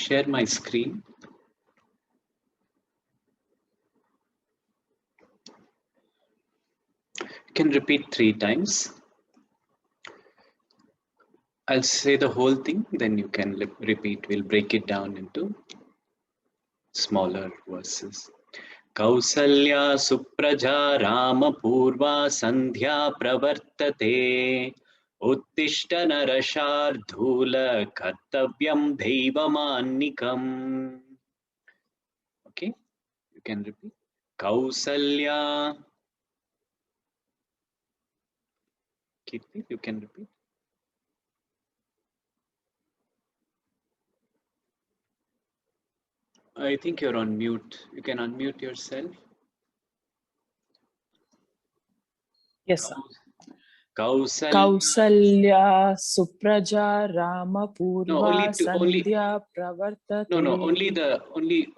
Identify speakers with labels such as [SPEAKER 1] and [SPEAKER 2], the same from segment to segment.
[SPEAKER 1] share my screen. You can repeat 3 times. I'll say the whole thing, then you can repeat. We'll break it down into smaller verses. Kausalya Supraja Rama Purva Sandhya Pravartate Uttishta Narashardhula Kartavyam Deivamannikam. Okay, you can repeat. Kausalya. Kirti, you can repeat. I think you're on mute. You can unmute yourself.
[SPEAKER 2] Yes, sir.
[SPEAKER 1] Kausalya
[SPEAKER 2] Supraja Rama Purva Sandhya Pravartate.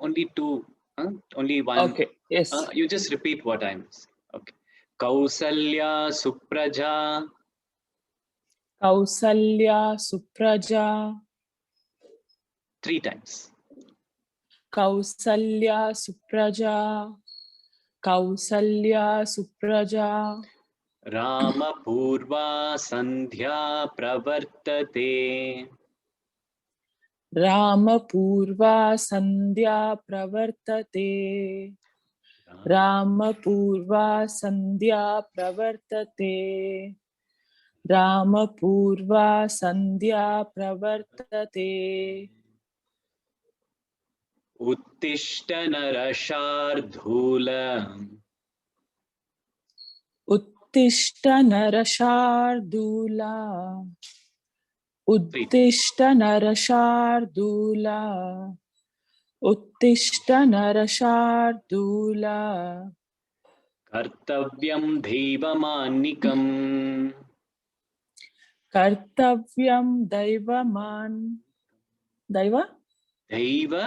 [SPEAKER 1] Only two. Only one.
[SPEAKER 2] Okay. Yes.
[SPEAKER 1] You just repeat what I'm saying. Okay. Kausalya Supraja.
[SPEAKER 2] Kausalya Supraja.
[SPEAKER 1] 3 times.
[SPEAKER 2] Kausalya Supraja. Kausalya Supraja.
[SPEAKER 1] Rama Purva Sandhya Pravartate.
[SPEAKER 2] Rama Purva Sandhya Pravartate. Rama Purva Sandhya Pravartate. Rama Purva Sandhya Pravartate.
[SPEAKER 1] Uttishta Narashardhula.
[SPEAKER 2] Uttishta Narashardhula. Uttishta Narashardhula. Uttishta Narashardhula.
[SPEAKER 1] Kartavyam Deivamannikam.
[SPEAKER 2] Kartavyam Daivaman. Daiva?
[SPEAKER 1] Daiva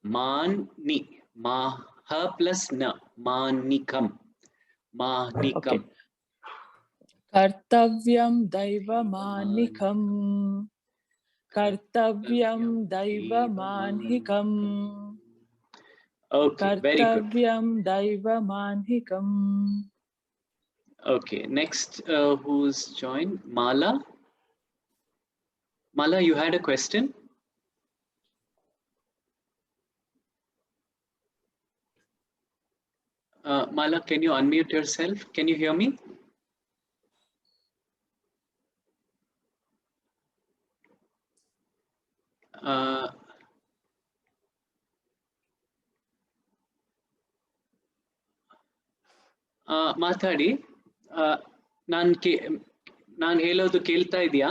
[SPEAKER 1] Mani. Maha plus na. Manikam. Manikam.
[SPEAKER 2] Okay. Kartavyam Daivamanikam. Kartavyam Daivamanhikam.
[SPEAKER 1] Okay, very good.
[SPEAKER 2] Kartavyam Daivamanhikam.
[SPEAKER 1] Okay, next who's joined? Mala. Mala, you had a question? Mala, can you unmute yourself? Can you hear me? ಮಾತಾಡಿ ನಾನು ಹೇಳೋದು ಕೇಳ್ತಾ ಇದೆಯಾ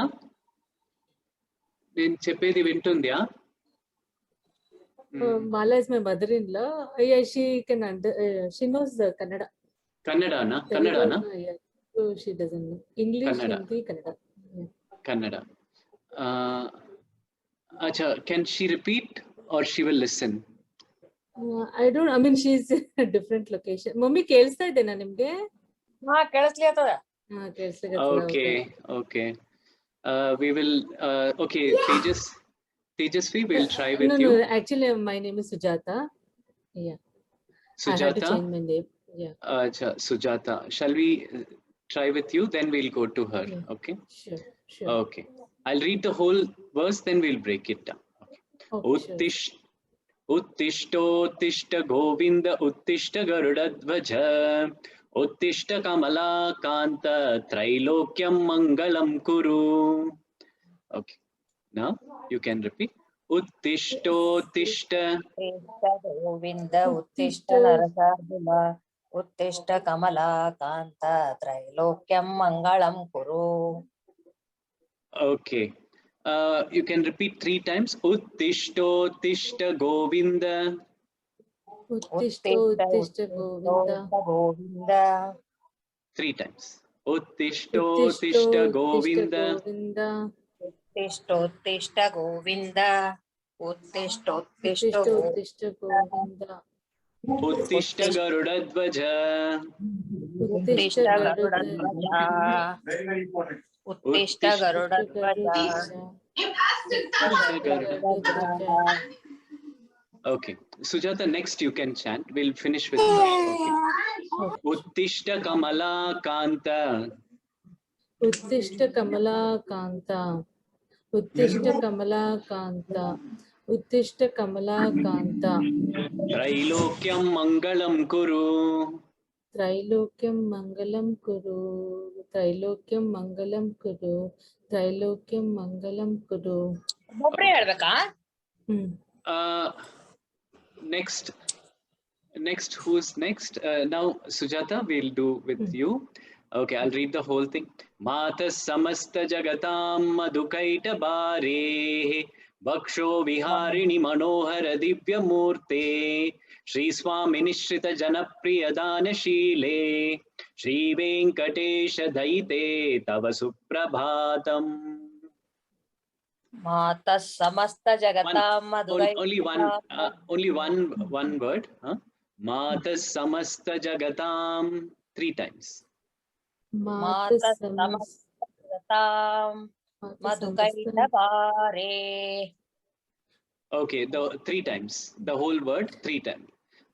[SPEAKER 1] నేను చెప్పేది వింటుందా
[SPEAKER 3] Mala is my mother-in-law. Yeah, she knows Kannada.
[SPEAKER 1] Kannadana?
[SPEAKER 3] Yeah. So she doesn't know English,
[SPEAKER 1] Kannada.
[SPEAKER 3] Hindi, Kannada. Yeah.
[SPEAKER 1] Kannada. Acha, can she repeat or she will listen?
[SPEAKER 3] I don't. I mean, she's in a different location. Mommy, ಕೇಳಿಸ್ತಾ ಇದೆನಾ ನಿಮ್ಗೆ?
[SPEAKER 4] ಹಾ ಕೇಳಿಸ್ಲಿತ್ತದ.
[SPEAKER 3] ಹಾ ಕೇಳಿಸ್ಲಿಕ್ಕೆ.
[SPEAKER 1] Okay. We will. Okay, Tejasvi, we'll try with you.
[SPEAKER 3] No, actually, my name is Sujata. Yeah.
[SPEAKER 1] Sujata.
[SPEAKER 3] I had to change my name. Yeah.
[SPEAKER 1] Acha, Sujata. Shall we try with you? Then we'll go to her.
[SPEAKER 3] Yeah.
[SPEAKER 1] Okay.
[SPEAKER 3] Sure.
[SPEAKER 1] Okay. I'll read the whole verse, then we'll break it down. Okay. Uttishtottishta Govinda Uttishta Garudadvaja Uttishta Kamalakanta Trailokyam Mangalam Kuru. Okay. Now you can repeat. Uttishtottishta
[SPEAKER 4] Govinda Uttishta Narasardula Uttishta Kamalakanta Trailokyam Mangalam Kuru.
[SPEAKER 1] Okay. You can repeat 3 times. Uttishtottishta Govinda.
[SPEAKER 3] Uttishta Govinda.
[SPEAKER 1] 3 times. Uttishtottishta Govinda.
[SPEAKER 4] Uttishtottishta Govinda. Uttishtottishta
[SPEAKER 3] Govinda.
[SPEAKER 1] Uttishta Garudadvaja.
[SPEAKER 4] Uttishta Garudadvaja. Uttishta Garudadvaja.
[SPEAKER 1] Okay, Sujata, next you can chant. We'll finish with okay. Uttishta Kamala Kanta.
[SPEAKER 3] Uttishta Kamala Kanta. Uttishta Kamala Kanta. Uttishta Kamala Kanta.
[SPEAKER 1] Trailokyam Mangalam Kuru.
[SPEAKER 3] Trailokyam Mangalam Kuru. Trailokyam Mangalam Kuru. Trailokyam Mangalam Kuru.
[SPEAKER 4] ಒಬ್ಬೊಬ್ರೇ ಹೇಳ್ಬೇಕಾ?
[SPEAKER 1] Next, who's next? Now, Sujata, we'll do with you. Okay, I'll read the whole thing. Mata samasta jagatam madhukaita bare Bhaksho viharini manohara divya murte Shri Swami Nishrita Janapriya Dana Shile Shri Venkatesha Daite Tava Suprabhatam.
[SPEAKER 4] ಮಾತಃ ಸಮಸ್ತ ಜಗತಾಂ
[SPEAKER 1] Only one word. Mata samasta jagatam 3 times.
[SPEAKER 4] ಮಾತಃ ಸಮಸ್ತ ಜಗತಾಂ ಮಧುಕೈಟಭಾರೆ.
[SPEAKER 1] Okay, the 3 times. The whole word 3 times.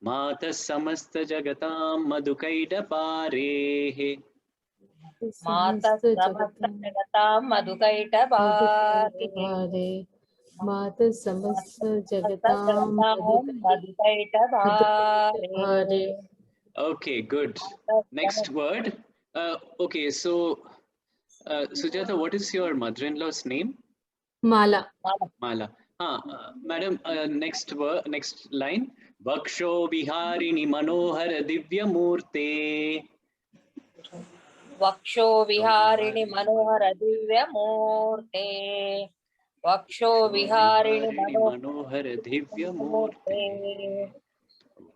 [SPEAKER 1] Mata samasta jagatam madhukaitapare.
[SPEAKER 4] ಮಾತಃ ಸಮಸ್ತ ಜಗತಾಂ ಮಧುಕೈಟಭಾರೆ.
[SPEAKER 3] Mata samasta jagatam
[SPEAKER 4] ಮಧುಕೈಟಭಾರೆ.
[SPEAKER 1] Okay, good. Next word. Okay, so Sujata, what is your mother-in-law's name?
[SPEAKER 3] Mala.
[SPEAKER 1] Mala. Madam, next line. Bhaksho viharini manohara divya murte.
[SPEAKER 4] ವಕ್ಷೋ ವಿಹಾರಿಣಿ ಮನೋಹರ ದಿವ್ಯ ಮೂರ್ತೆ. ವಕ್ಷೋ ವಿಹಾರಿಣಿ
[SPEAKER 1] ಮನೋಹರ ದಿವ್ಯ ಮೂರ್ತೆ.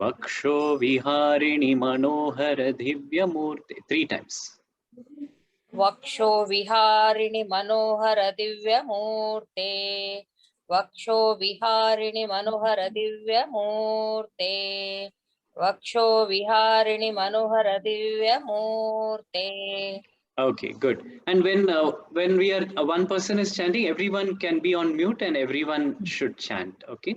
[SPEAKER 1] Vaksho viharini manohara divya murte. 3 times.
[SPEAKER 4] ವಕ್ಷೋ ವಿಹಾರಿಣಿ ಮನೋಹರ ದಿವ್ಯ ಮೂರ್ತೆ. ವಕ್ಷೋ ವಿಹಾರಿಣಿ ಮನೋಹರ ದಿವ್ಯ ಮೂರ್ತೆ. ವಕ್ಷೋ ವಿಹಾರಿಣಿ ಮನೋಹರ ದಿವ್ಯ ಮೂರ್ತೆ.
[SPEAKER 1] Okay, good. And when we are one person is chanting, everyone can be on mute and everyone should chant. Okay.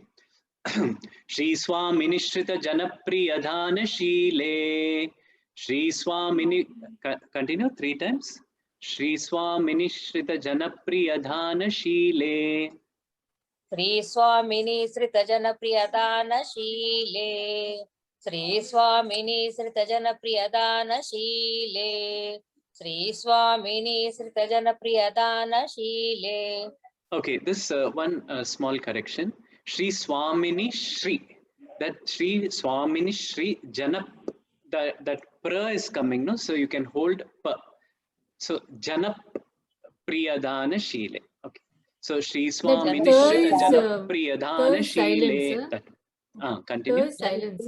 [SPEAKER 1] Shri Swami Nishrita Janapriya Dhana Shile. Shri Swami continue 3 times. Shri Swami Nishrita Janapriya Dhana Shile.
[SPEAKER 4] Shri ಸ್ವಾಮಿನಿ ಶ್ರಿತ ಜನಪ್ರಿಯ ದಾನ ಶೀಲೆ. ಶ್ರೀ ಸ್ವಾಮಿನಿ ಶ್ರಿತ ಜನಪ್ರಿಯ ದಾನ ಶೀಲೆ. ಶ್ರೀ ಸ್ವಾಮಿನಿ ಶ್ರಿತ ಜನಪ್ರಿಯ ದಾನ ಶೀಲೆ.
[SPEAKER 1] Okay, this one small correction. Shri Swamini Shri. That Shri Swamini Shri Janap. That pra is coming, no? So you can hold pa. So Janap Priyadana Shile. Okay. So Shri Swamini Shri Janap Priyadana Shile. Continue.
[SPEAKER 3] Silence.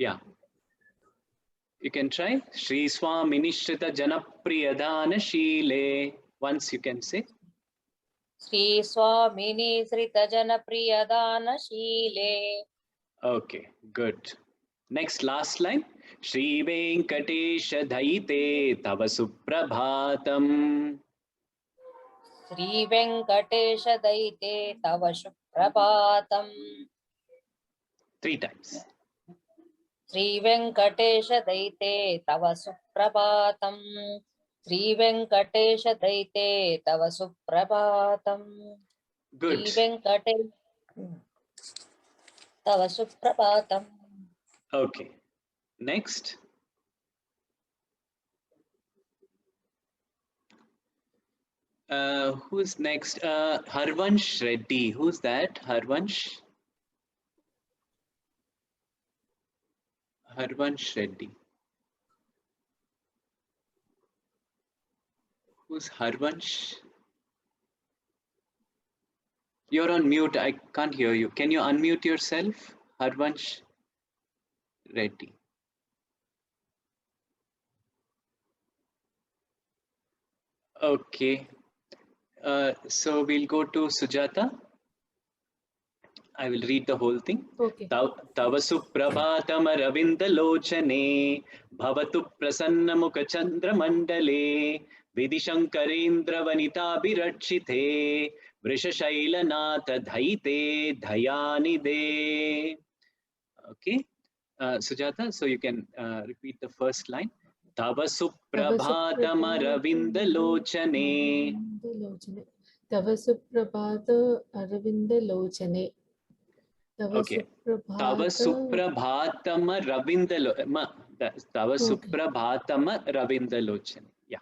[SPEAKER 1] Yeah. You can try. Shri Swamini Shrita Janapriyadana Shile. Once you can say.
[SPEAKER 4] Shri ಸ್ವಾಮಿನಿ ಶ್ರಿತ ಜನಪ್ರಿಯ ದಾನ ಶೀಲೆ.
[SPEAKER 1] Okay, good. Next, last line. Shri Venkatesha Daite Tava Suprabhatam.
[SPEAKER 4] Shri Venkatesha ದೈತೆ ತವ Suprabhatam.
[SPEAKER 1] 3 times.
[SPEAKER 4] Shri Venkatesha ದೈತೆ ತವ ಸುಪ್ರಭಾತಂ. ಶ್ರೀ ವೆಂಕಟೇಶ ದೈತೆ ತವ Suprabhatam.
[SPEAKER 1] Good.
[SPEAKER 4] Shri Venkatesha ತವ Suprabhatam.
[SPEAKER 1] Okay. Next. Who's next? Harvansh Reddy. Who's that? Harvansh Reddy. Who's Harvansh? You're on mute. I can't hear you. Can you unmute yourself? Harvansh Reddy. Okay. So we'll go to Sujata. I will read the whole thing.
[SPEAKER 3] Okay.
[SPEAKER 1] Tava suprabhatam aravinda lochane bhavatu prasanna mukha chandra mandale विधिशङ्करेन्द्रवनिताभिरक्षिते वृषशैलनाथ धैते धयानिदे. Okay, Sujata, so you can repeat the first line. Tava suprabhatam aravindalochane.
[SPEAKER 3] Tava suprabhata aravindalochane.
[SPEAKER 1] Okay. Tava suprabhatam ravindalochane. Yeah.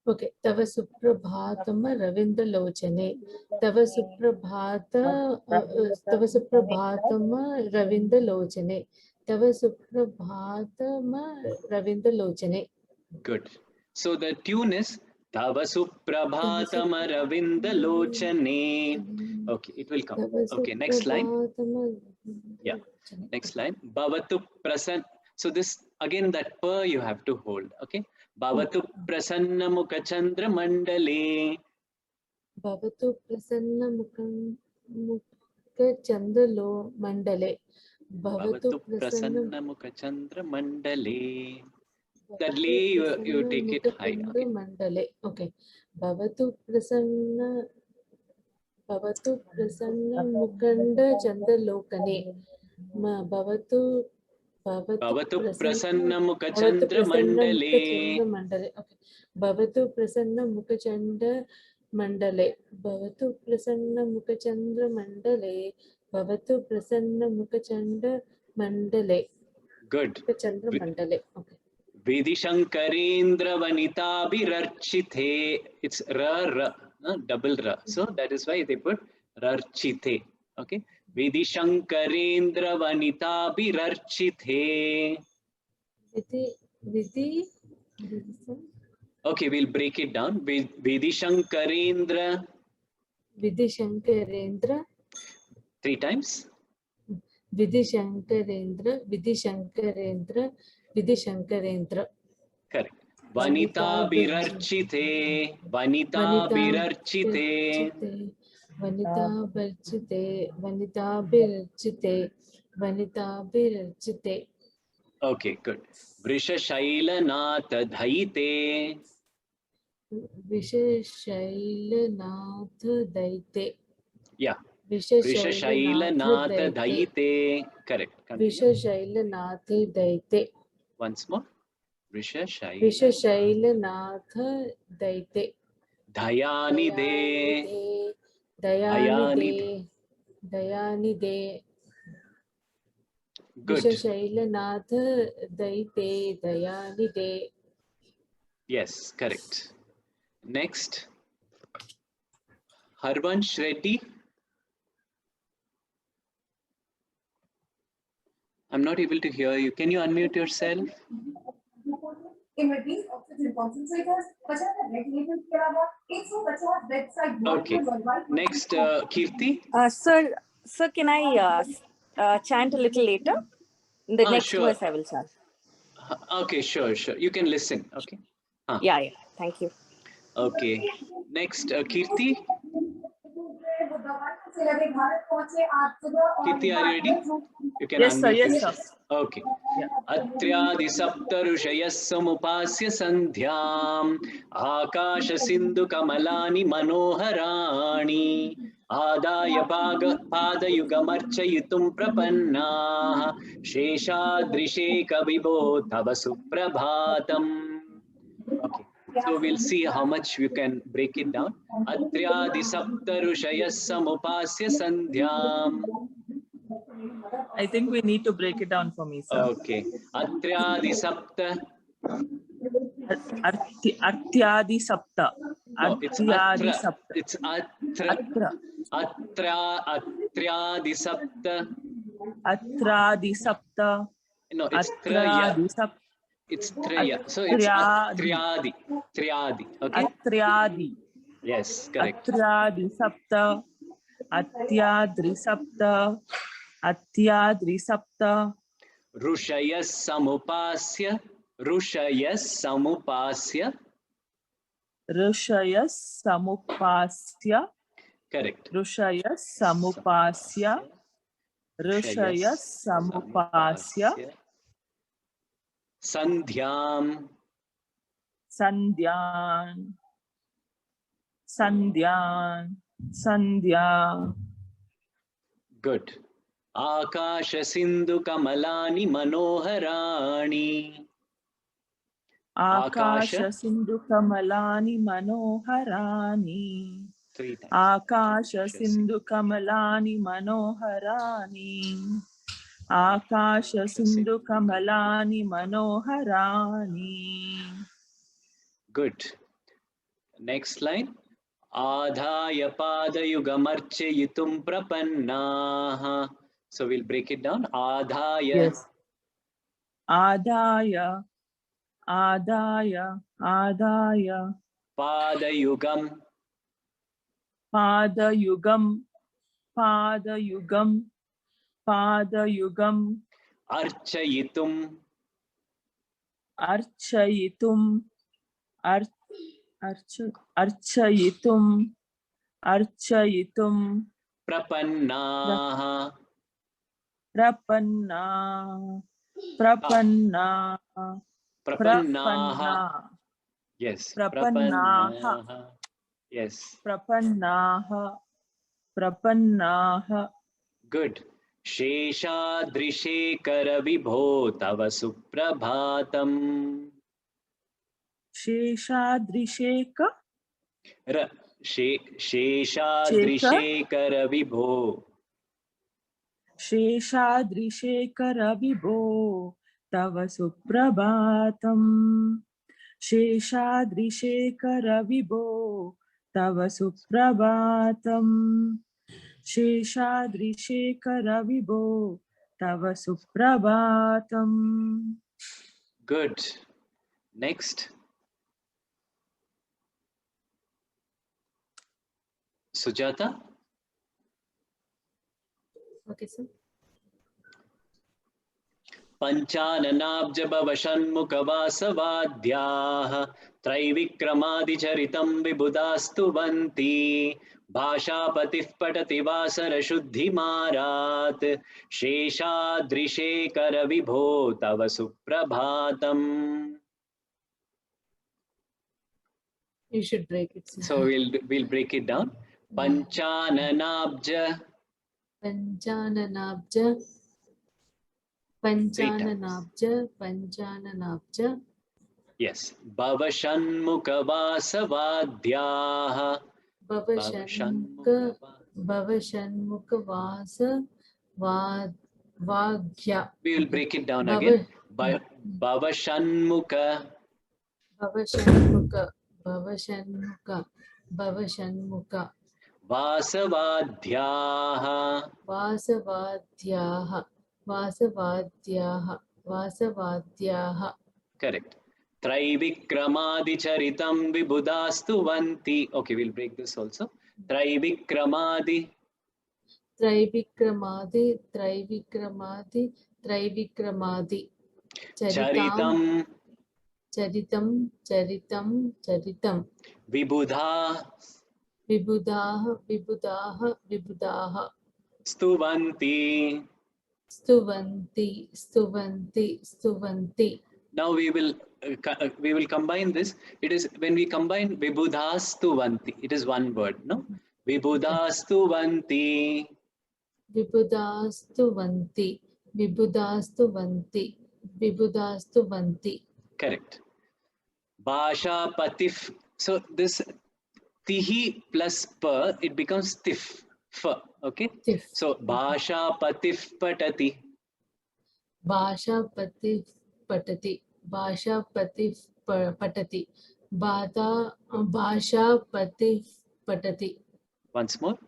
[SPEAKER 3] Okay. Tava suprabhatam ravindalochane. Tava suprabhatam ravindalochane. Tava suprabhatam ravindalochane.
[SPEAKER 1] Good. So the tune is Tava suprabhatam aravindalochane. Okay, it will come. Okay, next line. Yeah, next line. Bhavatu prasanna. So this again, that pa you have to hold. Okay. Bhavatu prasanna mukha chandra mandale.
[SPEAKER 3] Bhavatu prasanna mukha chandalo mandale.
[SPEAKER 1] Bhavatu prasanna mukha chandra mandale. That lay you take it high. Okay.
[SPEAKER 3] Mandale. Okay. Bhavatu prasanna mukanda chandalokane. Bhavatu
[SPEAKER 1] prasanna mukha chandra mandale.
[SPEAKER 3] Okay. Bhavatu prasanna mukha chandra mandale. Bhavatu prasanna mukha chandra mandale. Bhavatu prasanna mukha chandra mandale.
[SPEAKER 1] Good.
[SPEAKER 3] Chandra mandale. Okay.
[SPEAKER 1] Vidishankarendra vanitaabhirarchite. It's ra, double ra. So that is why they put rarchite. Okay. Vidishankarendra vanitaabhirarchite. Okay, we'll break it down. Vidishankarendra.
[SPEAKER 3] Vidishankarendra.
[SPEAKER 1] 3 times.
[SPEAKER 3] Vidishankarendra. Vidishankarendra. Vidishankarendra.
[SPEAKER 1] Correct. Vanitaabhirarchite. Vanitaabhirarchite.
[SPEAKER 3] Vanitaabhirarchite. Vanitaabhirarchite. Vanitaabhirarchite.
[SPEAKER 1] Okay, good. Vrishashailanatha dhaite.
[SPEAKER 3] Vrishashailanatha dhaite.
[SPEAKER 1] Yeah. Vrishashailanatha dhaite. Correct.
[SPEAKER 3] Vrishashailanatha dhaite.
[SPEAKER 1] Once more.
[SPEAKER 3] Vrishashailanatha dhaite.
[SPEAKER 1] Dhayanide.
[SPEAKER 3] Dayanide.
[SPEAKER 1] Good.
[SPEAKER 3] Vrishashailanatha dhaite. Dayanide.
[SPEAKER 1] Yes, correct. Next. Harvansh Reddy. I'm not able to hear you. Can you unmute yourself? Okay. Next, Kirti.
[SPEAKER 5] Sir, can I chant a little later? The next
[SPEAKER 1] Sure.
[SPEAKER 5] verse I will chant.
[SPEAKER 1] Okay, sure. You can listen. Okay.
[SPEAKER 5] Yeah. Thank you.
[SPEAKER 1] Okay. Next, Kirti. Kirti, are you ready? You can unmute yourself. Okay. Atriyadi saptarushayas samupasya sandhyam akasha sindhu kamalani manoharani adaya padayugamarchayitum prapanna sheshadrisheka vibho tava suprabhatam. Okay. So we'll see how much you can break it down. Atriyadi saptarushayas samupasya sandhyam.
[SPEAKER 2] I think we need to break it down for me, sir.
[SPEAKER 1] Okay. Atriyadi sapta.
[SPEAKER 2] Artyadi sapta.
[SPEAKER 1] No, it's
[SPEAKER 2] Artyadi
[SPEAKER 1] atra.
[SPEAKER 2] sapta.
[SPEAKER 1] It's atra. Atriyadi sapta.
[SPEAKER 2] Atradi sapta.
[SPEAKER 1] No, it's traya.
[SPEAKER 2] Atradi sapta.
[SPEAKER 1] It's traya. So it's atriyadi. Triyadi. Okay.
[SPEAKER 2] Atriyadi.
[SPEAKER 1] Yes, correct.
[SPEAKER 2] Atriyadi sapta. Atyadri sapta. Atyadri sapta.
[SPEAKER 1] Rushayas samupasya. Rushayas samupasya.
[SPEAKER 2] Rushayas samupasya.
[SPEAKER 1] Correct.
[SPEAKER 2] Rushayas samupasya. Rushayas samupasya.
[SPEAKER 1] Sandhyam.
[SPEAKER 2] Sandhyam. Sandhyan, Sandhya.
[SPEAKER 1] Good. Akasha Sindhu Kamalani Manoharani.
[SPEAKER 2] Akasha Sindhu Kamalani Manoharani.
[SPEAKER 1] 3 times.
[SPEAKER 2] Akasha Sindhu Kamalani Manoharani. Akasha Sindhu Kamalani Manoharani.
[SPEAKER 1] Good. Next line. Adhaya Padayugamarchayitum Prapannaha. So we'll break it down. Adhaya.
[SPEAKER 2] Yes. Adaya, Adaya, Adaya.
[SPEAKER 1] Padayugam.
[SPEAKER 2] Padayugam, Padayugam, Padayugam.
[SPEAKER 1] Archayitum.
[SPEAKER 2] Archayitum, Archayitum, Archayitum.
[SPEAKER 1] Prapannaha.
[SPEAKER 2] Prapanna, Prapanna,
[SPEAKER 1] Prapannaha.
[SPEAKER 2] Prapanna.
[SPEAKER 1] Yes.
[SPEAKER 2] Prapannaha.
[SPEAKER 1] Yes.
[SPEAKER 2] Prapannaha, Prapannaha.
[SPEAKER 1] Good. Sheshadrishekara Vibho Tava Suprabhatam.
[SPEAKER 2] Sheshadrisheka,
[SPEAKER 1] Sheshadrishekara Vibho.
[SPEAKER 2] Sheshadrishekara Vibho Tava Suprabhatam. Sheshadrishekara Vibho Tava Suprabhatam. Sheshadrishekara Vibho Tava Suprabhatam.
[SPEAKER 1] Good. Next. Sujata.
[SPEAKER 3] Okay, sir.
[SPEAKER 1] Panchananabjabhavashanmukhavasavadhyaः त्रैविक्रमादिचरितं विबुधास्तुवन्ति भाषापतिः पठति वासरशुद्धिमारात् शेषाद्रिशेखर विभो तव सुप्रभातम्.
[SPEAKER 3] You should break it, sir.
[SPEAKER 1] So we'll break it down. Panchananabja.
[SPEAKER 3] Panchananabja, Panchananabja, Panchananabja.
[SPEAKER 1] Yes. Bhavashanmukhavasavadhyaः.
[SPEAKER 3] Bhavashanmukha Vagya.
[SPEAKER 1] We will break it down again. Bhavashanmukha.
[SPEAKER 3] Bhavashanmukha
[SPEAKER 1] Vasavadhyaः.
[SPEAKER 3] Vasavadhyaः.
[SPEAKER 1] Correct. Traivikramadicharitam vibhudastuvanti. Okay, we'll break this also. Traivikramadi.
[SPEAKER 3] Traivikramadi.
[SPEAKER 1] Charitam.
[SPEAKER 3] Charitam.
[SPEAKER 1] Vibudha.
[SPEAKER 3] Vibhudaha.
[SPEAKER 1] Stuvanti.
[SPEAKER 3] Stuvanti.
[SPEAKER 1] Now we will combine this. It is when we combine vibhudastuvanti. It is one word, no? Vibhudastuvanti.
[SPEAKER 3] Vibhudastuvanti.
[SPEAKER 1] Correct. Bhasha patif. So this tihi plus pa, it becomes tif. Fa. Okay.
[SPEAKER 3] Tif.
[SPEAKER 1] So bhasha patif patati.
[SPEAKER 3] Bhasha patif patati. Bhasha patif patati.
[SPEAKER 1] Once more.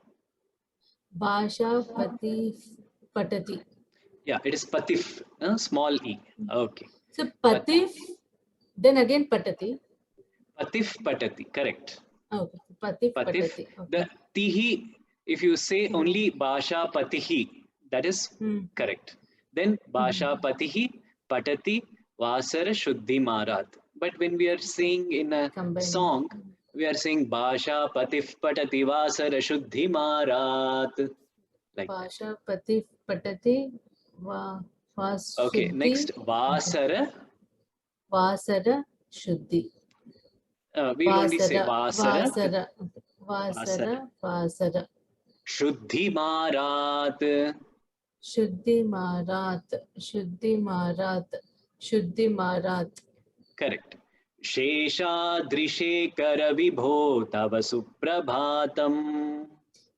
[SPEAKER 3] Bhasha patif patati.
[SPEAKER 1] Yeah, it is patif. Small e. Okay.
[SPEAKER 3] So patif, then again patati.
[SPEAKER 1] Patif patati. Correct.
[SPEAKER 3] Okay. Patif
[SPEAKER 1] Patif.
[SPEAKER 3] patati. Okay.
[SPEAKER 1] The tihi, if you say only bhasha patihi, that is correct. Then bhasha patihi patati vasara shuddhi marat. But when we are saying in a song, we are saying bhasha patif patati vasara shuddhi marat. Like
[SPEAKER 3] Bhasha patif patati vas.
[SPEAKER 1] Okay, next vasara.
[SPEAKER 3] Vasara shuddhi.
[SPEAKER 1] We'll only say vasara.
[SPEAKER 3] Vasara, Vasara.
[SPEAKER 1] Shuddhimarat.
[SPEAKER 3] Shuddhimarat, Shuddhimarat, Shuddhimarat.
[SPEAKER 1] Correct. Sheshadrishekara Vibho Tava Suprabhatam.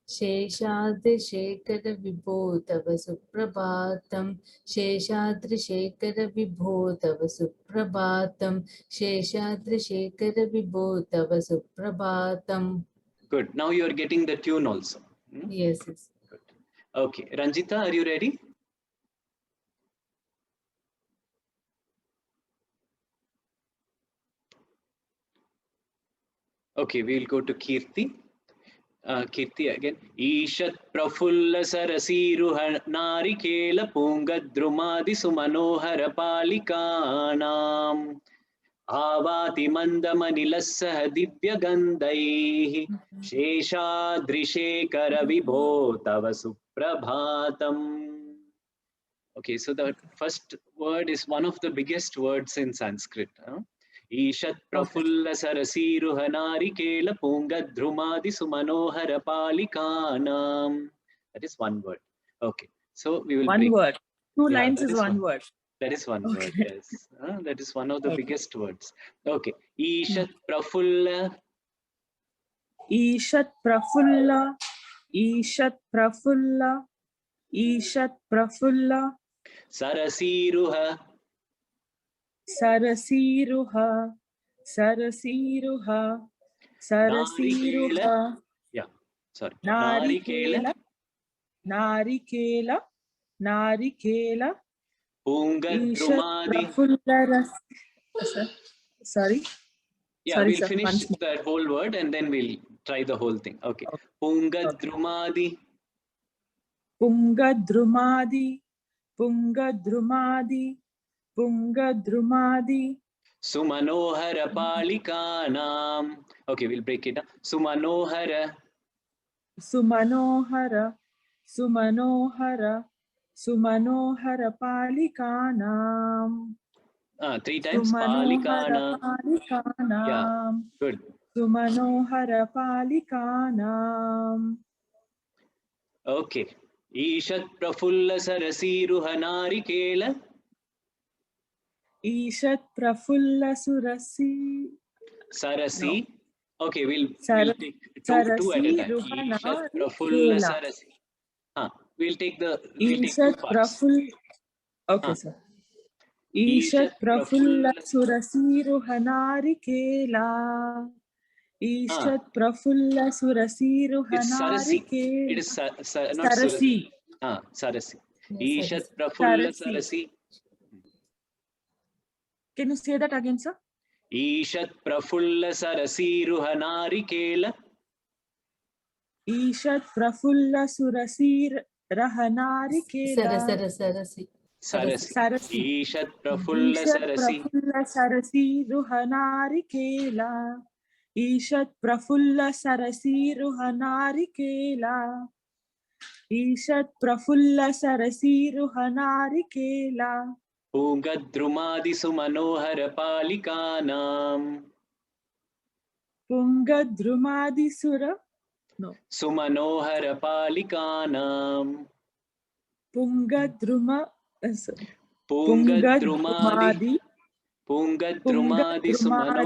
[SPEAKER 3] Sheshadrishekara Vibho Tava Suprabhatam. Sheshadrishekara Vibho Tava Suprabhatam. Sheshadrishekara Vibho Tava Suprabhatam.
[SPEAKER 1] Good. Now you are getting the tune also.
[SPEAKER 3] Yes, yes.
[SPEAKER 1] Good. Okay. Ranjita, are you ready? Okay, we will go to Kirti. Kirti again. Ishat Prafulla Sarasiruha Narikela Pungadrumadi Sumanohara Palikanam. Avati Mandamanilassaha Divyagandhaihi Sheshadrishekara Vibho Tava Suprabhatam. Okay, so the first word is one of the biggest words in Sanskrit. Ishat Prafulla Sarasiruha Narikela Pungadrumadi Sumanohara Palikanam. That is one word. Okay, so we will
[SPEAKER 2] One
[SPEAKER 1] break.
[SPEAKER 2] word. Two
[SPEAKER 1] Yeah,
[SPEAKER 2] lines
[SPEAKER 1] that
[SPEAKER 2] is one word.
[SPEAKER 1] That is one word,
[SPEAKER 2] Okay.
[SPEAKER 1] yes. That is one of the
[SPEAKER 2] Okay.
[SPEAKER 1] biggest words. Okay. Ishat Prafulla.
[SPEAKER 2] Ishat Prafulla, Ishat Prafulla, Ishat Prafulla,
[SPEAKER 1] Sarasiruha.
[SPEAKER 2] Sarasiruha, Sarasiruha,
[SPEAKER 1] Narikela.
[SPEAKER 2] Sarasiruha,
[SPEAKER 1] Yeah, sorry.
[SPEAKER 2] Narikela, Narikela, Narikela, Ishat
[SPEAKER 1] Pungadrumadi.
[SPEAKER 2] Prafulla. Sorry.
[SPEAKER 1] Yeah,
[SPEAKER 2] Sorry,
[SPEAKER 1] we'll
[SPEAKER 2] sir.
[SPEAKER 1] finish
[SPEAKER 2] Once more.
[SPEAKER 1] that whole word and then we'll try the whole thing. Okay.
[SPEAKER 2] Okay.
[SPEAKER 1] Pungadrumadi.
[SPEAKER 2] Pungadrumadi, Pungadrumadi, Pungadrumadi,
[SPEAKER 1] Sumanohara Palikanam. Okay, we'll break it down. Sumanohara.
[SPEAKER 2] Sumanohara, Sumanohara, Sumanohara Palikanam.
[SPEAKER 1] Three times.
[SPEAKER 2] Sumanohara
[SPEAKER 1] Palikanam. Yeah,
[SPEAKER 2] Palikanam.
[SPEAKER 1] good.
[SPEAKER 2] Sumanohara Palikanam.
[SPEAKER 1] Okay. Ishat Prafulla Sarasiruha Narikela.
[SPEAKER 2] Ishat Prafulla Surasi.
[SPEAKER 1] Sarasi. Okay, we'll
[SPEAKER 2] Sar-
[SPEAKER 1] take two at a time.
[SPEAKER 2] Ruhana
[SPEAKER 1] Ishat Prafulla
[SPEAKER 2] Kela.
[SPEAKER 1] Sarasi. We'll take two
[SPEAKER 2] Ishat
[SPEAKER 1] parts.
[SPEAKER 2] Prafull. Okay, sir. Ishat Prafulla Surasi Ruhanari Kela. Ishat Prafulla Surasi
[SPEAKER 1] It's
[SPEAKER 2] Ruhanari
[SPEAKER 1] Sarasi.
[SPEAKER 2] Kela.
[SPEAKER 1] It is not
[SPEAKER 2] Sarasi.
[SPEAKER 1] Sarasi.
[SPEAKER 3] Yes,
[SPEAKER 1] Ishat
[SPEAKER 3] Sarasi.
[SPEAKER 1] Prafulla
[SPEAKER 2] Sarasi.
[SPEAKER 1] Sarasi.
[SPEAKER 2] Can you say that again, sir?
[SPEAKER 1] Ishat Prafulla Sarasi Ruhanari Kela.
[SPEAKER 2] Ishat Prafulla Surasi Rahanari Kela.
[SPEAKER 3] Sarasi.
[SPEAKER 1] Sarasi.
[SPEAKER 2] Sarasi.
[SPEAKER 1] Ishat Prafulla
[SPEAKER 2] Ishat
[SPEAKER 1] Sarasi.
[SPEAKER 2] Prafulla Sarasi Ruhanari Kela. Ishat Prafulla Sarasi Ruhanari Kela. Ishat Prafulla Sarasi Ruhanari Kela.
[SPEAKER 1] Pungadrumadi Sumanohara Palikanam.
[SPEAKER 2] Pungadrumadi Sura. No.
[SPEAKER 1] Sumanohara Palikanam.
[SPEAKER 2] Pungadruma.
[SPEAKER 1] Pungadrumadi.
[SPEAKER 2] Pungadrumadi.
[SPEAKER 1] Sumanohara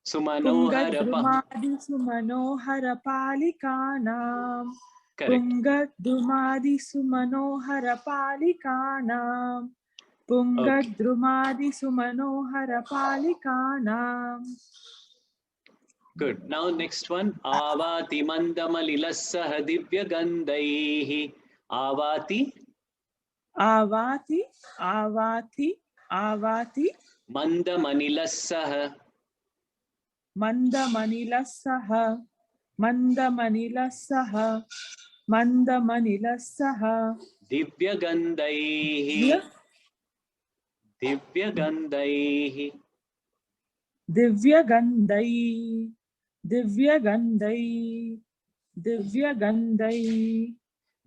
[SPEAKER 2] Pungadrumadi Sumanohara Palikanam.
[SPEAKER 1] Correct.
[SPEAKER 2] Pungadrumadi Sumanohara Palikanam. Pungadrumadi Sumanohara Palikanam.
[SPEAKER 1] Good. Now next one. Avati Mandamalilassaha Divyagandhaihi. Avati.
[SPEAKER 2] Avati, Avati, Avati,
[SPEAKER 1] Mandamanilassaha.
[SPEAKER 2] Mandamanilassaha, Mandamanilassaha, Mandamanilassaha,
[SPEAKER 1] Divyagandhaihi. Divyagandhaihi.
[SPEAKER 2] Divyagandhai, Divyagandhai, Divyagandhai,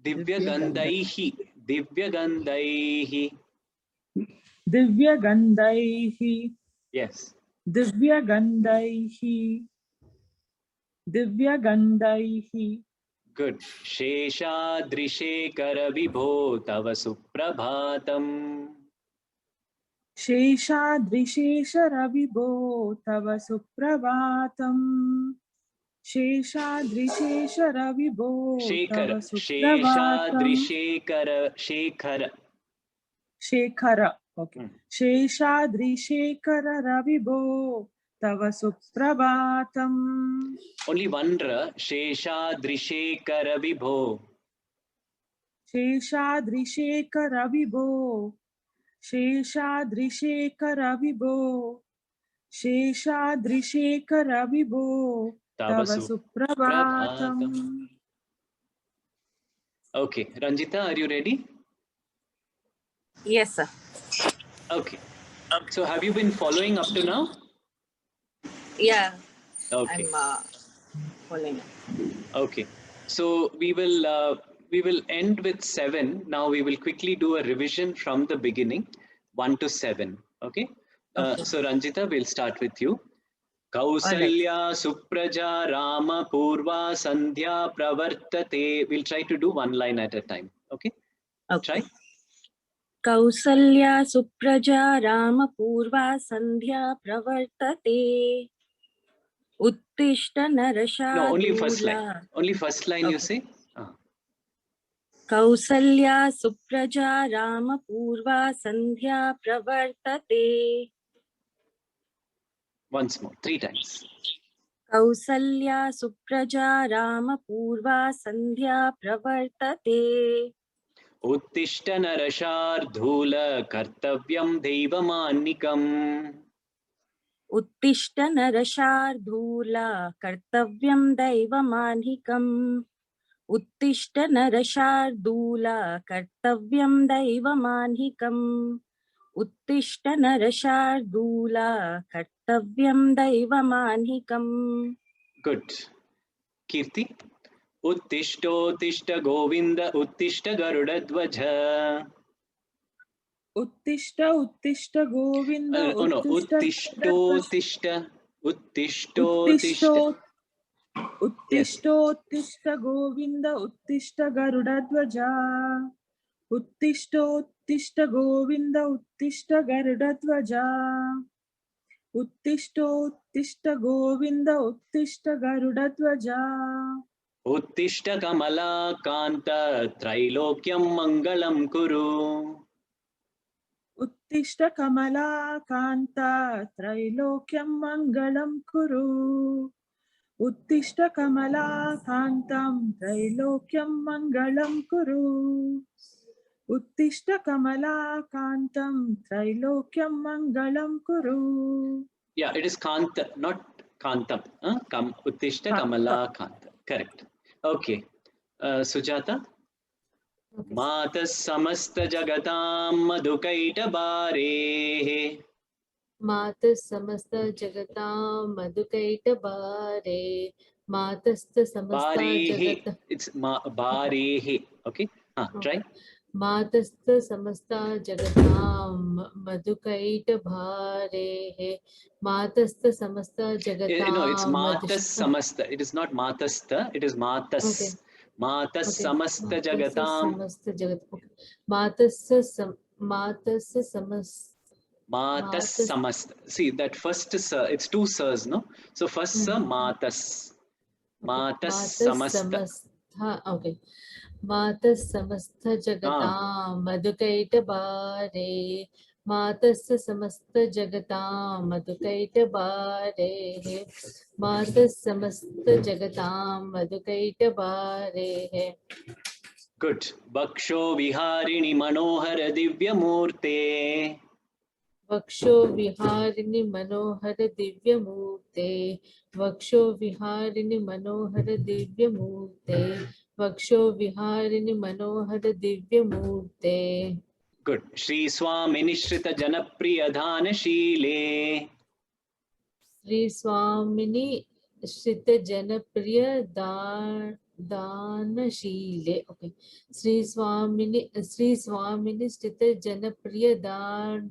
[SPEAKER 1] Divyagandhaihi. Divyagandhaihi.
[SPEAKER 2] Divyagandhaihi,
[SPEAKER 1] Yes.
[SPEAKER 2] Divyagandhaihi, Divyagandhaihi.
[SPEAKER 1] Good. Sheshadrishekhara Vibho Tava Suprabhatam.
[SPEAKER 2] Sheshadrisheshara Vibho Tava Suprabhatam. Sheshadrisheshara Vibho Tava
[SPEAKER 1] Shekhara.
[SPEAKER 2] Suprabhatam.
[SPEAKER 1] Shekhara.
[SPEAKER 2] Shekhara. Okay. Sheshadrishekara Ravibo Tava Suprabhatam.
[SPEAKER 1] Only one ra. Sheshadrishekhara Vibho.
[SPEAKER 2] Sheshadrishekara Vibo. Sheshadrishekara Vibo. Sheshadrishekara Vibo
[SPEAKER 1] Tava
[SPEAKER 2] Tava Suprabhatam.
[SPEAKER 1] Suprabhatam. Okay. Ranjita, are you ready?
[SPEAKER 5] Yes, sir.
[SPEAKER 1] Okay. So have you been following up to now?
[SPEAKER 5] Yeah,
[SPEAKER 1] Okay.
[SPEAKER 5] I'm following.
[SPEAKER 1] Okay. So we will end with 7. Now we will quickly do a revision from the beginning, 1 to 7. Okay.
[SPEAKER 5] Okay.
[SPEAKER 1] So Ranjita, we'll start with you. Kausalya Supraja Rama Purva Sandhya Pravartate. We'll try to do one line at a time. Okay.
[SPEAKER 5] Okay.
[SPEAKER 1] Try.
[SPEAKER 5] Kausalya Supraja Rama Purva Sandhya Pravartate. Uttishta
[SPEAKER 1] No, only first line.
[SPEAKER 5] Narashadula.
[SPEAKER 1] Only first line you
[SPEAKER 5] Okay.
[SPEAKER 1] say.
[SPEAKER 5] Kausalya Supraja Rama Purva Sandhya Pravartate.
[SPEAKER 1] Once more, 3 times.
[SPEAKER 5] Kausalya Supraja Rama Purva Sandhya Pravartate.
[SPEAKER 1] Uttishta Narashardhula Kartavyam Devamannikam.
[SPEAKER 5] Uttishta Narashardhula Kartavyam Daivamanhikam. Uttishta Narashardhula Kartavyam Daivamanhikam. Uttishta Narashardhula Kartavyam Daivamanhikam.
[SPEAKER 1] Good. Kirti. Uttishta Govinda Uttishta Garudadvaja.
[SPEAKER 2] Uttishta Govinda
[SPEAKER 1] Oh no,
[SPEAKER 2] Uttishta
[SPEAKER 1] Uttishto. Yes.
[SPEAKER 2] Uttishta Govinda Uttishta Garudadvaja. Uttishta Govinda Uttishta Garudadvaja. Uttishta Govinda Uttishta Garudadvaja.
[SPEAKER 1] Uttishta Kamala Kanta Trailokyam Mangalam Kuru.
[SPEAKER 2] Uttishta Kamala Kanta Trailokyam Mangalam Kuru. Uttishta Kamala Kantam Trailokyam Mangalam Kuru. Uttishta Kamala Kantam Trailokyam Mangalam Kuru.
[SPEAKER 1] Yeah, it is Kanta, not Kantam. Uttishta Kamala Kanta. Correct. Okay. Sujata.
[SPEAKER 3] Okay.
[SPEAKER 1] Matas Samasta Jagatam Madhukaita Bare.
[SPEAKER 3] Matas samasta jagata madhukaita bare. Matasta samasta
[SPEAKER 1] Barehe.
[SPEAKER 3] jagata.
[SPEAKER 1] It's Barehe. Okay. Try.
[SPEAKER 3] Matasta samasta jagata madhukaita bare. Matasta samasta jagata.
[SPEAKER 1] No, it's Matas Samasta. It is not Matasta. It is Matas.
[SPEAKER 3] Okay.
[SPEAKER 1] Matas
[SPEAKER 3] Okay.
[SPEAKER 1] Samasta Jagatam.
[SPEAKER 3] Samasta jagat. Okay. Matasta samasta.
[SPEAKER 1] Matas Samasta. See that first sir, it's 2 sirs, no? So first sir, Matas. Matas Samasta.
[SPEAKER 3] Okay. Matas samastha jagatam madhukaita bare. Matas samastha jagatam madhukaita bare. Matas samastha jagatam madhukaita bare.
[SPEAKER 1] Good. Baksho Viharini Manohara Divya Murte.
[SPEAKER 3] Vaksho Viharini Manohara Divya Murte. Vaksho Viharini Manohara Divya Murte. Vaksho Viharini Manohara Divya Murte.
[SPEAKER 1] Good. Shri Swami Nishrita Janapriya Dhana Shile.
[SPEAKER 3] Sri Swamini Shrita Janapriya Dana Shile. Okay. Sri Swamini Shrita Janapriya Dana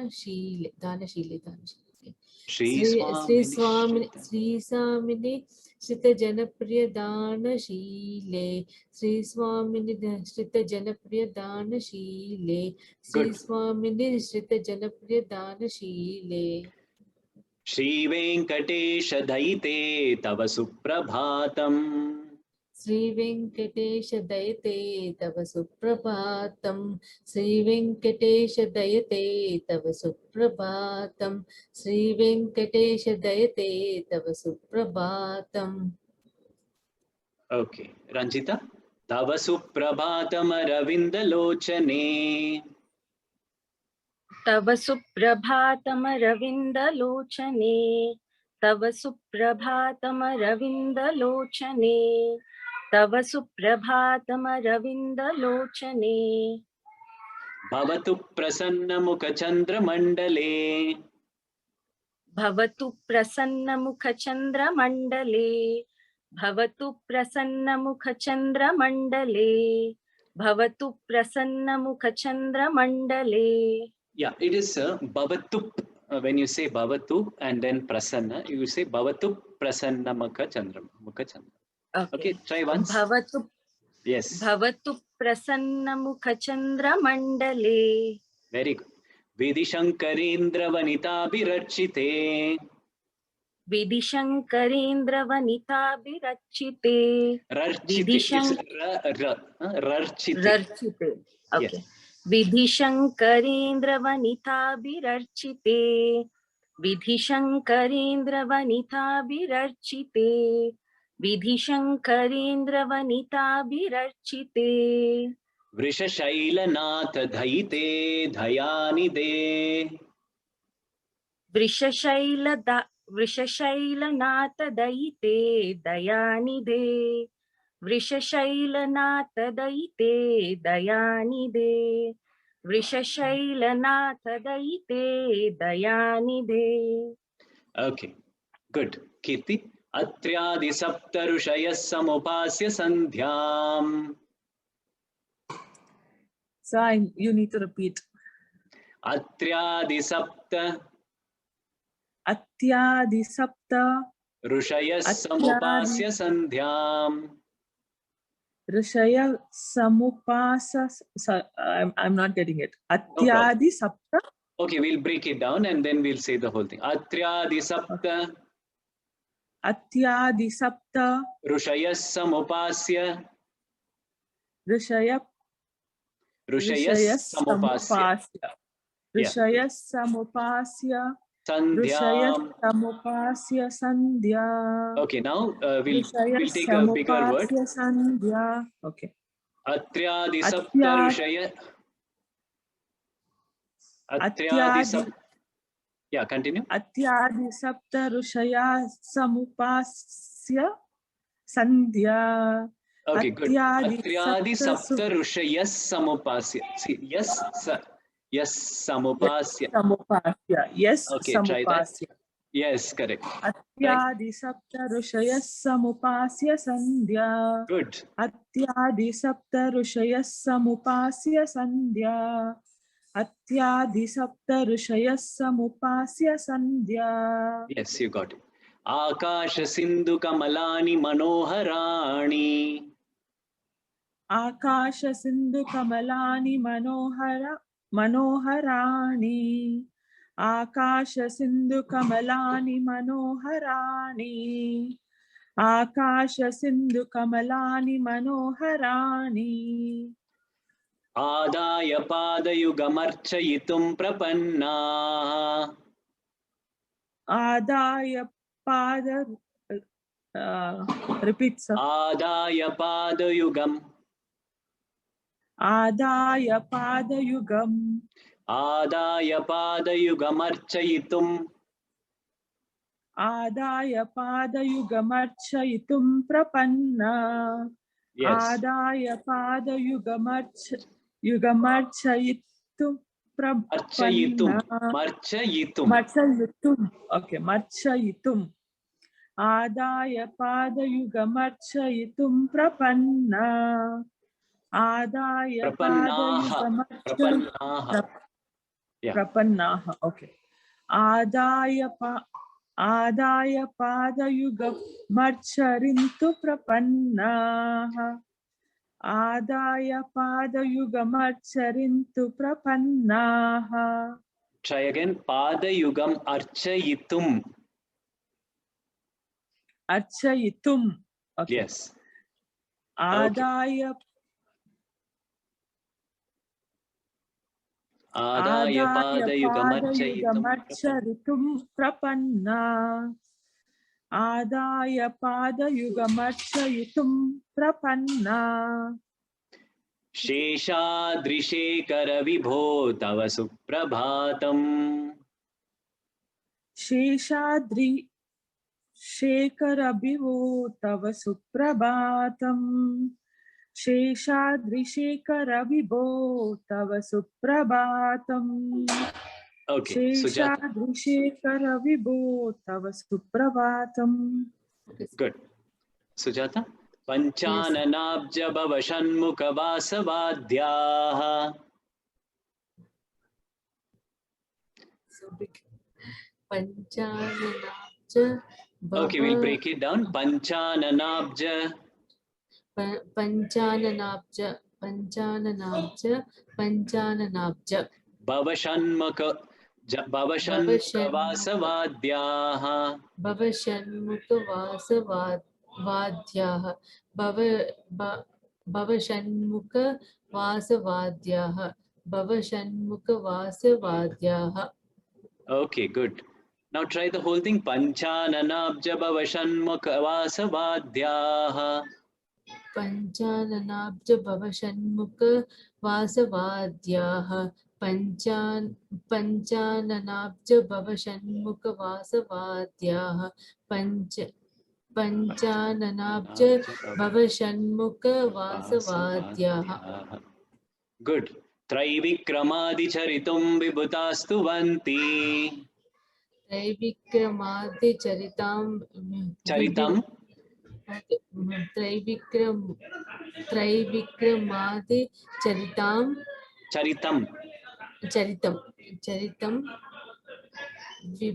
[SPEAKER 3] Shile. Okay.
[SPEAKER 1] Shri
[SPEAKER 3] Sri Swamini
[SPEAKER 1] Swamini
[SPEAKER 3] Sri Swamini Shrita Janapriya Dana Shile. Sri Swamini Shrita Janapriya Dana Shile. Sri
[SPEAKER 1] Good.
[SPEAKER 3] Swamini Shrita Janapriya Dana Shile.
[SPEAKER 1] Shri Venkatesh Daite Tava Suprabhatam.
[SPEAKER 3] Sri Venkatesh Dayate Tava Suprabhatam. Sri Venkatesh Dayate Tava Suprabhatam. Sri Venkatesh Dayate Tava Suprabhatam.
[SPEAKER 1] Okay. Ranjita. Tava Suprabhatam Ravindalochane.
[SPEAKER 5] तव सुप्रभातम रविंदलोचने तव सुप्रभातम रविंदलोचने तव Suprabhatam रविंदलोचने
[SPEAKER 1] Bhavatu Prasannamukachandramandale.
[SPEAKER 5] भवतु प्रसन्नमुखचन्द्रमण्डले भवतु प्रसन्नमुखचन्द्रमण्डले भवतु प्रसन्नमुखचन्द्रमण्डले.
[SPEAKER 1] Yeah, it is Bhavatu. When you say Bhavatu and then Prasanna, you say Bhavatu Prasanna Mukha Chandra. Okay, try once.
[SPEAKER 5] भवतु
[SPEAKER 1] Yes.
[SPEAKER 5] भवतु प्रसन्नमुखचन्द्रमण्डले.
[SPEAKER 1] Very good. Vidishankarendra Vanitaabhirachite.
[SPEAKER 5] विधिशङ्करेन्द्रवनिताभिरचिते
[SPEAKER 1] Rarchite. It's Rarchite.
[SPEAKER 5] रर्चिते.
[SPEAKER 1] Yes.
[SPEAKER 5] Okay. विधिशङ्करेन्द्रवनिताभिरर्चिते विधिशङ्करेन्द्रवनिताभिरर्चिते विधिशङ्करेन्द्रवनिताभिरर्चिते.
[SPEAKER 1] Vrishashailanatha Dhaite Dhayanide.
[SPEAKER 5] वृषशैलनाथदयिते दयानिधे वृषशैलनाथदयिते दयानिधे वृषशैलनाथदयिते दयानिधे.
[SPEAKER 1] Okay, good. Kirti. Atriadi Saptarushaya Samupasya Sandhyam.
[SPEAKER 2] So you need to repeat.
[SPEAKER 1] Atriadi Sapta
[SPEAKER 2] Atyadi Sapta
[SPEAKER 1] Rushaya Samupasya Sandhyam.
[SPEAKER 2] Rishaya Samupasa. I'm not getting it. Atyadi Sapta.
[SPEAKER 1] Okay, we'll break it down and then we'll say the whole thing. Atriadi Sapta
[SPEAKER 2] Atyadi Sapta
[SPEAKER 1] Rushaya Samupasya.
[SPEAKER 2] Rishaya
[SPEAKER 1] Rushaya Samupasya.
[SPEAKER 2] Rishaya Samupasya. Rishaya
[SPEAKER 1] Sandhyam.
[SPEAKER 2] Samupasya Sandhya.
[SPEAKER 1] Okay, now we'll take a bigger word.
[SPEAKER 2] Samupasya Sandhya. Okay.
[SPEAKER 1] Atriadi Sapta Rushaya. Atriadi Sapta. Yeah, continue.
[SPEAKER 2] Atyadi Sapta Rushaya Samupasya Sandhya.
[SPEAKER 1] Okay, good.
[SPEAKER 2] Atyadi
[SPEAKER 1] Atriadi
[SPEAKER 2] Sapta
[SPEAKER 1] Sapta Rushaya Samupasya. See, yes, Samupasya.
[SPEAKER 2] Samupasya. Yes,
[SPEAKER 1] Okay, try that.
[SPEAKER 2] Samupasya.
[SPEAKER 1] Yes, correct.
[SPEAKER 2] Atyadi Sapta Rushaya Samupasya Sandhya.
[SPEAKER 1] Good.
[SPEAKER 2] Atyadi Sapta Rushaya Samupasya Sandhya. Atyadi Sapta Rushaya Samupasya Sandhya.
[SPEAKER 1] Yes, you got it. Akasha Sindhu Kamalani Manoharani.
[SPEAKER 2] Akasha Sindhu Kamalani Manoharani. Akasha Sindhu Kamalani Manoharani. Akasha Sindhu Kamalani Manoharani.
[SPEAKER 1] Adaya Padayugamarchayitum Prapanna.
[SPEAKER 2] Adaya Pada. Repeat, sir.
[SPEAKER 1] Adaya Padayugam.
[SPEAKER 2] Adaya Padayugam.
[SPEAKER 1] Adaya Padayugamarchayitum.
[SPEAKER 2] Adaya Padayugamarchayitum Prapanna.
[SPEAKER 1] Yes.
[SPEAKER 2] Adaya Padayugamarchayitum
[SPEAKER 1] Marchayitum.
[SPEAKER 2] Prapanna.
[SPEAKER 1] Marchayitum.
[SPEAKER 2] Marchayitum. Okay, Marchayitum. Adaya Padayugamarchayitum Prapanna. Adaya
[SPEAKER 1] Prapannaha.
[SPEAKER 2] Padayugamarchayitum
[SPEAKER 1] Prapannaha. Yeah.
[SPEAKER 2] Prapannaha. Okay. आदाय पादयुगमर्चरिन्तु प्रपन्नाः आदाय पादयुगमर्चरिन्तु प्रपन्नाः.
[SPEAKER 1] Try again. Padayugam archayitum.
[SPEAKER 2] Archayitum. Okay.
[SPEAKER 1] Yes.
[SPEAKER 2] Adaya
[SPEAKER 1] Adaya padayugam archayitum.
[SPEAKER 2] पादयुगमर्चरितुं प्रपन्ना आदाय पादयुगमर्चयितुं प्रपन्ना.
[SPEAKER 1] शेषाद्रिशेखर विभो तव सुप्रभातम.
[SPEAKER 2] शेषाद्रि शेखर विभो तव सुप्रभातम. शेषाद्रिशेखर विभो तव Suprabhatam.
[SPEAKER 1] Okay, Sujata.
[SPEAKER 2] शेषाद्रिशेखर विभो तव Suprabhatam.
[SPEAKER 1] Good. Sujata. Panchananabja bhava shanmukha vasavadhyaah.
[SPEAKER 3] So big. Panchananabja.
[SPEAKER 1] Okay, we'll break it down. Panchananabja.
[SPEAKER 3] Panchananabja. Panchananabja. Panchananabja.
[SPEAKER 1] Bhava shanmukha vasavadhyaah.
[SPEAKER 3] Bhavashanmukha vasavadhyaah. Bhavashanmukha vasavadhyaah. Bhavashanmukha vasavadhyaah.
[SPEAKER 1] Okay, good. Now try the whole thing. Panchananabja bhava shanmukha vasavadhyaah.
[SPEAKER 3] Panchananabja bhavashanmukha vasavadhyaah. Panchananabja bhavashanmukha vasavadhyaah. Panchananabja bhavashanmukha vasavadhyaah.
[SPEAKER 1] Good. Traivikramadi charitum vibhutastu vanti.
[SPEAKER 3] Traivikramadi charitam. Traivikramadi charitam. Charitam.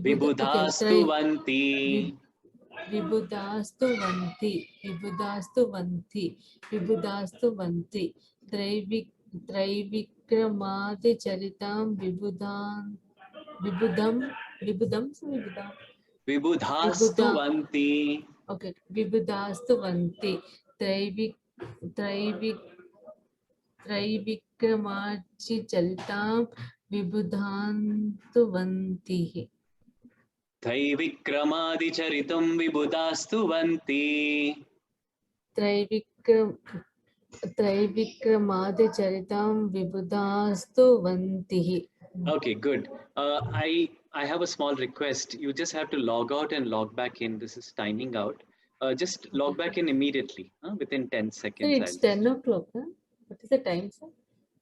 [SPEAKER 1] Vibhudastu vanti.
[SPEAKER 3] Vibhudastu vanti. Traivikramadi charitam
[SPEAKER 1] Vibhudastu vanti.
[SPEAKER 3] Okay, vibhudastu vanti. Traivikramadi charitam vibhudantu vanti.
[SPEAKER 1] Traivikramadi charitum vibhudastu vanti.
[SPEAKER 3] Traivikramadi charitam vibhudastu vanti.
[SPEAKER 1] Okay, good. I have a small request. You just have to log out and log back in. This is timing out. Just log back in immediately, within 10 seconds.
[SPEAKER 3] Sir, it's 10 o'clock. Huh? What is the time, sir?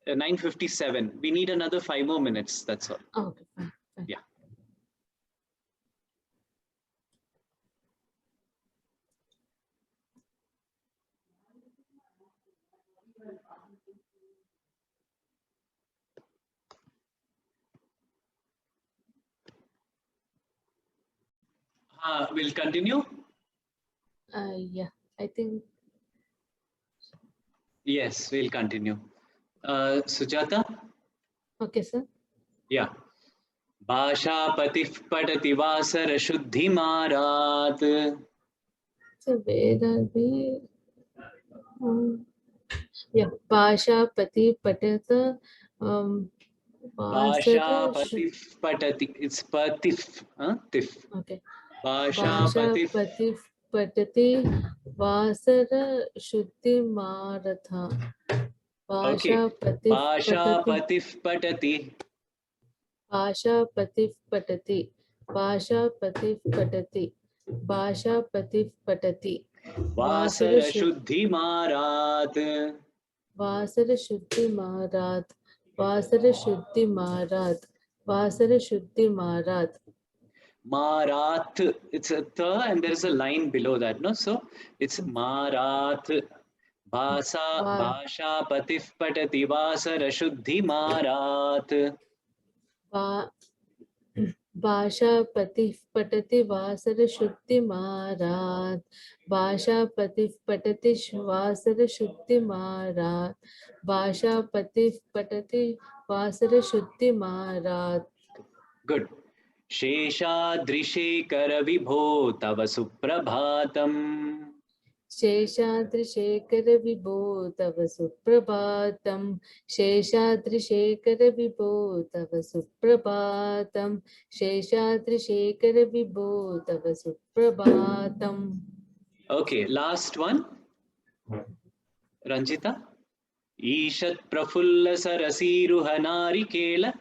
[SPEAKER 1] 9:57. We need another 5 more minutes. That's all.
[SPEAKER 3] Oh, okay, fine.
[SPEAKER 1] Yeah. We'll continue.
[SPEAKER 3] Yeah, I think.
[SPEAKER 1] Yes, we'll continue. Sujata?
[SPEAKER 3] Okay, sir.
[SPEAKER 1] Yeah. Bhasha patif padati vasara shuddhi marat.
[SPEAKER 3] So where are we? Yeah, Bhasha pati patata.
[SPEAKER 1] Bhasha patif patati. It's patif. Tif.
[SPEAKER 3] Okay.
[SPEAKER 1] Bhasha patif
[SPEAKER 3] patati vasara shuddhi maratha.
[SPEAKER 1] Okay. Bhasha patif patati.
[SPEAKER 3] Bhasha patif patati. Bhasha patif patati. Bhasha patif patati.
[SPEAKER 1] Vasara shuddhi marat.
[SPEAKER 3] Vasara shuddhi marat. Vasara shuddhi marat. Vasara shuddhi marat.
[SPEAKER 1] Marat. It's a th and there is a line below that, no? So it's marat. Bhasha patif patati vasara shuddhi marat.
[SPEAKER 3] भाषापतिः पठति वासरशुद्धिमारात् भाषापतिः पठति वासरशुद्धिमारात् भाषापतिः पठति वासरशुद्धिमारात्
[SPEAKER 1] Good. शेषाद्रिशेखर विभो तव सुप्रभातम्.
[SPEAKER 3] शेषाद्रिशेखर विभो तव सुप्रभातं शेषाद्रिशेखर विभो तव सुप्रभातं शेषाद्रिशेखर विभो तव सुप्रभातम्.
[SPEAKER 1] Okay, last one. Ranjita. ईषत् प्रफुल्ल सरसीरुह नारिकेल.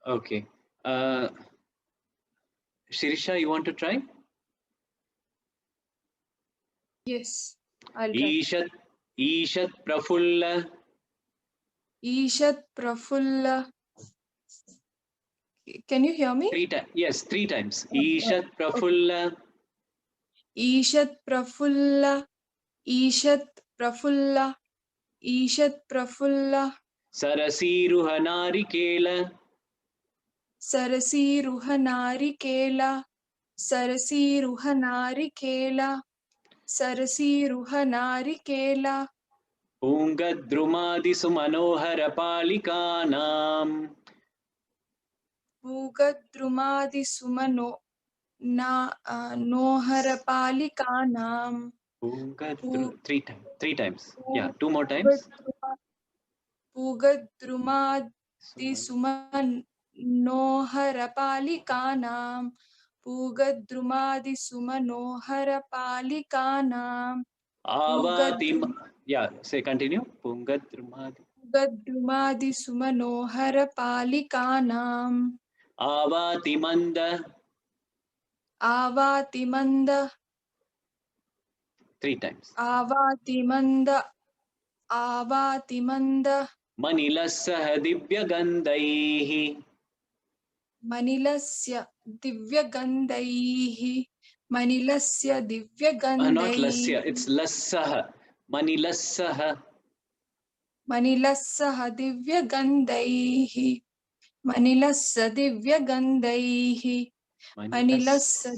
[SPEAKER 1] Okay. Shirisha, you want to try?
[SPEAKER 6] Yes, I'll try.
[SPEAKER 1] ईषत् प्रफुल्ल.
[SPEAKER 6] Ishat Prafulla. Can you hear me?
[SPEAKER 1] Yes, 3 times. Ishat Prafulla.
[SPEAKER 6] Ishat Prafulla. Ishat Prafulla. Ishat Prafulla.
[SPEAKER 1] Sarasiruha Narikela.
[SPEAKER 6] Sarasi Ruhanari Kela. Sarasi Ruhanari Kela. Sarasi Ruhanari Kela.
[SPEAKER 1] Pungadrumadi Sumanohara Palikanam.
[SPEAKER 6] Pugadrumadi Sumano na Noharapalikanam.
[SPEAKER 1] Three times. Yeah, 2 more times.
[SPEAKER 6] Pugadrumadi Sumanoharapalikanam. Pugadrumadi Sumanoharapalikanam.
[SPEAKER 1] Avatim. Yeah, say continue. Pungadrumadi.
[SPEAKER 6] Pugadrumadi Sumanoharapalikanam.
[SPEAKER 1] Avatimanda.
[SPEAKER 6] Avatimanda.
[SPEAKER 1] 3 times.
[SPEAKER 6] Avatimanda. Avatimanda.
[SPEAKER 1] Manilassaha Divyagandaihi.
[SPEAKER 6] Manilasya Divyagandaihi. Manilasya Divyagandaihi.
[SPEAKER 1] Not lasya, it's lassaha. Manilassaha.
[SPEAKER 6] Manilassaha Divyagandaihi. Manilassa Divyagandaihi. Manilassa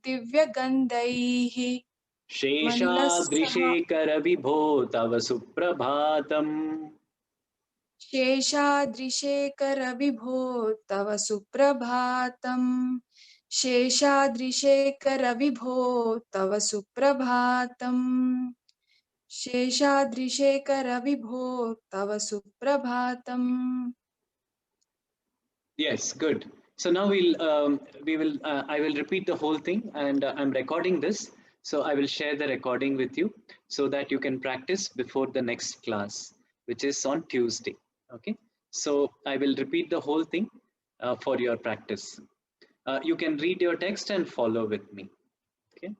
[SPEAKER 6] Divyagandaihi.
[SPEAKER 1] Sheshadrishekara Vibho Tava Suprabhatam.
[SPEAKER 6] Sheshadrishekara Vibho Tava Suprabhatam. Sheshadrishekara Vibho Tava Suprabhatam. Sheshadrishekara Vibho Tava Suprabhatam.
[SPEAKER 1] Yes, good. So now I will repeat the whole thing, and I'm recording this. So I will share the recording with you so that you can practice before the next class, which is on Tuesday. Okay. So I will repeat the whole thing for your practice. You can read your text and follow with me. Okay.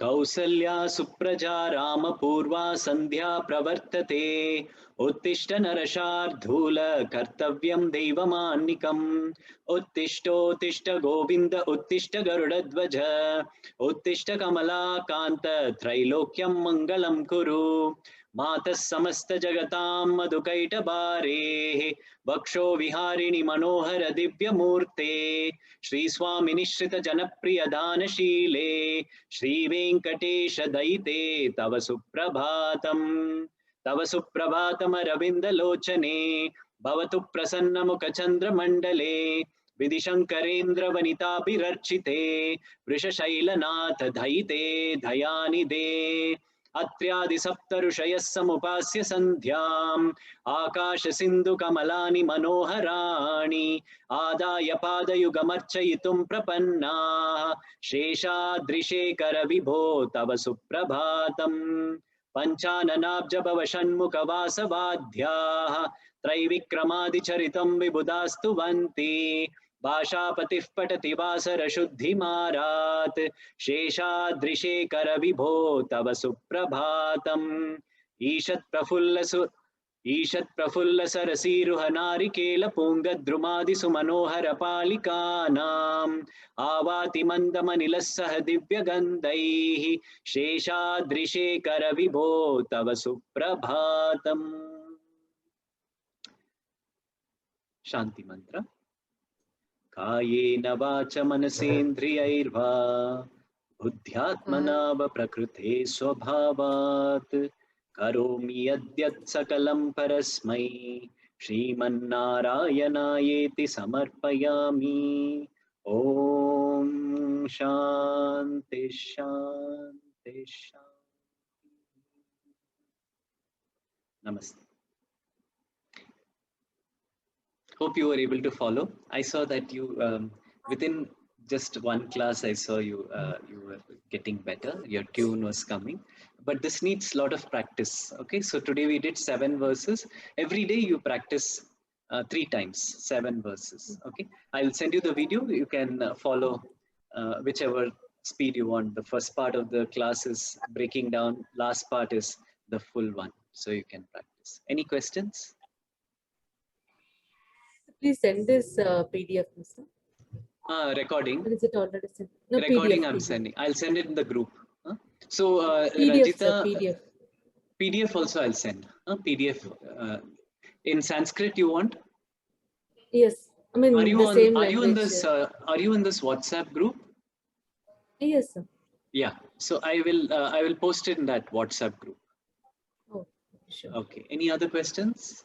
[SPEAKER 1] Kausalya Supraja Rama Purva Sandhya Pravartate Uttishta Narashardhula Kartavyam Devamannikam Uttishta Govinda Uttishta Garudadvaja Uttishta Kamala Kanta Trilokyam Mangalam Kuru Matas Samasta Jagatam Madhukaita Bare Vaksho Viharini Manohara Divya Murte Shri Swami Nishrita Janapriya Danashile Shri Venkatesha Daite Tava Suprabhatam Tava Suprabhatam Aravinda Lochane Bhavatu Prasanna Mukha Chandra Mandale Vidishankarendra Vanita Pirarchite Vrishashailanath Dhaite Dhayanide Atriadi Saptarushayas Samupasya Sandhyam Akasha Sindhu Kamalani Manoharani Adaya Padayugamarchayitum Prapanna Sheshadrishekara Vibho Tava Suprabhatam Panchananabja Bhavashanmukavasavadhyaha Traivikramadicharitam Vibhudastu Vanti Bhashapatih Patati Vasara Shuddhimarat Sheshadrishekara Vibho Tava Suprabhatam Ishat Prafulla ईषत् प्रफुल्ल सरसीरुह नारिकेल पुङ्गद्रुमादि सुमनोहर पालिकानाम् आवाति मन्दमनिलः सह दिव्यगन्धैः शेषाद्रिशेखर विभो तव सुप्रभातम्। शान्ति मंत्र। कायेन वाच मनसेन्द्रियैर्वा बुद्ध्यात्मना वा प्रकृते स्वभावात् करोमि यद्यत् सकलं परस्मै श्रीमन्नारायणायेति समर्पयामि। ॐ शान्ति शान्ति शान्ति। नमस्ते। Hope you were able to follow. I saw that you within just one class I saw you you were getting better, your tune was coming, but this needs a lot of practice. Okay, so today we did 7 verses. Every day you practice 3 times 7 verses. Okay, I'll send you the video. You can follow whichever speed you want. The first part of the class is breaking down, last part is the full one, so you can practice. Any questions?
[SPEAKER 3] Please send this PDF, Mr.
[SPEAKER 1] Recording.
[SPEAKER 3] Or is it already sent? No,
[SPEAKER 1] Recording
[SPEAKER 3] PDF,
[SPEAKER 1] I'm
[SPEAKER 3] PDF.
[SPEAKER 1] sending. I'll send it in the group. So
[SPEAKER 3] PDF, sir,
[SPEAKER 1] Rajita,
[SPEAKER 3] PDF.
[SPEAKER 1] PDF also I'll send. PDF in Sanskrit you want?
[SPEAKER 3] Yes, I mean
[SPEAKER 1] Are you
[SPEAKER 3] the
[SPEAKER 1] on?
[SPEAKER 3] same
[SPEAKER 1] Are
[SPEAKER 3] language.
[SPEAKER 1] you in this? Are you in this WhatsApp group?
[SPEAKER 3] Yes, sir.
[SPEAKER 1] Yeah. So I will post it in that WhatsApp group.
[SPEAKER 3] Oh, sure.
[SPEAKER 1] Okay. Any other questions?